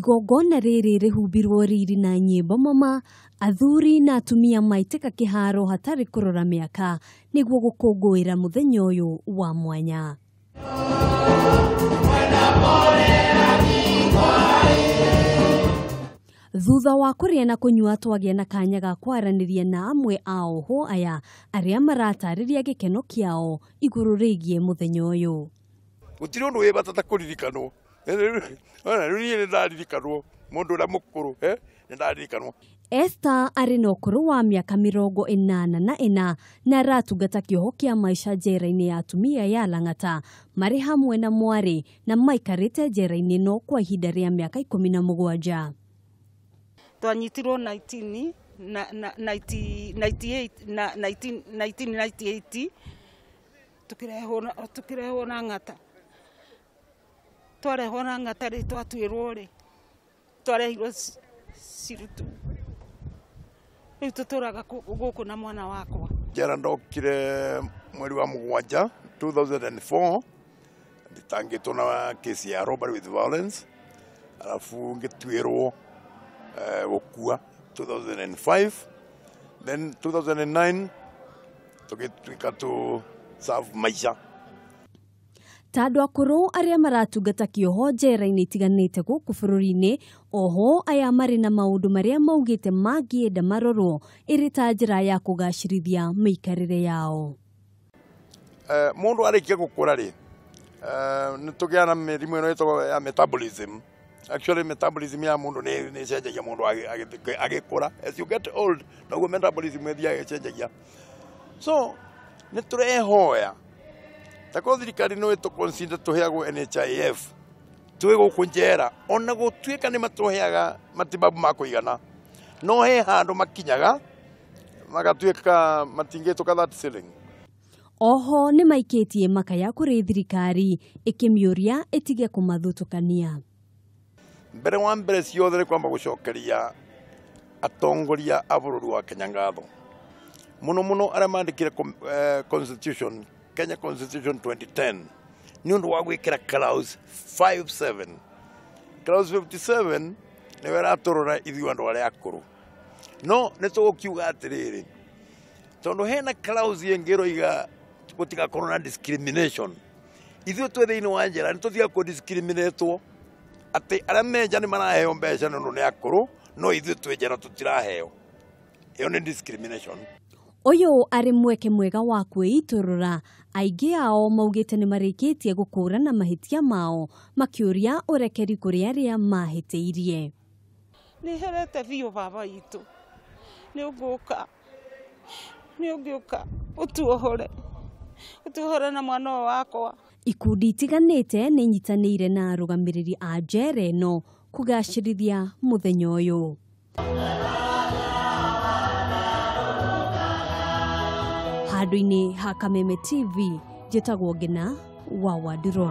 Igongona riri rihumbirwo riri na nyimbo mama, athuri na atumia maitĩka kĩharo hatarĩ kũrora mĩaka nĩguo gũkũngũĩra mũthenya ũyũ wa mwanya. Thutha wa kũrĩa na kũnyua twagĩa na kanya ga kwaranĩria na amwe ao ho aya arĩa maratarĩria gĩkeno kĩao igũrũ rĩgiĩ mũthenya ũyũ. Gũtirĩ ũndũ wĩ bata ta kũririkanwo. Rĩu nĩ ndaririkanwo mũndũ ũrĩa mũkũrũ, nĩ ndaririkanwo. Esther arĩ na ũkũrũ wa mĩaka 84 na aratungata kĩoho kĩa Maisha njera-inĩ ya atumia ya Lang'ata marĩ hamwe na mwarĩ na maikarĩte njera-inĩ no kwa ihinda rĩa mĩaka 17. Twanyitirwo 1998 tukirehwo na Ng'ata. Twarehwo na Ng'ata rĩ twatuĩrwo rĩ twarehirwo Cirutu. Rĩu tũtũraga gũkũ na mwana wakwa. Njera ndokire mweri wa Mũgwanja 2004 nditangĩtwo na kesi ya robbery with violence, alafu ngĩtuĩrwo gũkua 2005, then 2009 tũgĩtuĩka tu serve maisha. Tandũ akũrũ arĩa maratungata kĩoho njera-inĩ itiganĩte gũkũ bũrũri-inĩ, oho aya marĩ na maũndũ marĩa maugĩte mangĩenda marorwo ĩrĩ ta njĩra ya kũgacĩrithia mĩikarĩre yao. Mũndũ arĩkia gũkũra rĩ, nĩ tũgĩa na mĩrimũ ĩno ĩtagwo ya metabolism. Actually metabolism ya mũndũ nĩ ĩcenjagia mũndũ agĩkũra. As you get old, noguo metabolism ĩthiaga ĩcenjagia. So nĩ tũrehoya tako thirikari no ĩtũ consider tũheagwo NHIF twĩ gũkũ njera, ona gũtuĩka nĩ matũheaga matibabu ma kũigana, no he handũ makinyaga magatuĩka matingĩtũka that ceiling. Oho nĩ maikĩtie makaya kũrĩ thirikari ĩkĩmĩũria ĩtige kũmathutũkania. Mbere wa mbere ciothe nĩ kwamba gũcokeria atongoria a bũrũri wa Kenya ngatho mũno mũno arĩa mandĩkire constitution, Kenya Constitution 2010, nĩ ũndũ wa gwĩkĩra clause 57. Clause 57 nĩ weratũrora ithuĩ andũ arĩa akũrũ. No nĩ tũgũkiuga atĩrĩrĩ, tondũ hena clause ĩngĩroiga gũtigakorwo na discrimination, ithuĩ twĩ thĩinĩ wa njera nĩ tũthiaga kũ-discriminatwo atĩ arĩa menja nĩ maraheo mbeca nĩ ũndũ nĩ akũrũ, no ithuĩ twĩ njera tũtiraheo. Ĩyo nĩ discrimination. Ũyũ arĩ mweke mwega wa kwĩitũrũra, aingĩ ao maugĩte nĩ marĩkĩtie gũkũrana mahĩtia mao makĩũria ũrekeri kũrĩ arĩa mahĩtĩirie. Nĩ herete biũ baba itũ, nĩ ũngĩũka ũtuohore na mwana wakwa. Ikundi itiganĩte nĩ nyitanĩire na arũgamĩrĩri a njera ĩno kũgacĩrithia mũthenya ũyũ. Handũ-inĩ ha Kameme TV, njĩtagwo Ngina wa Wadĩrwa.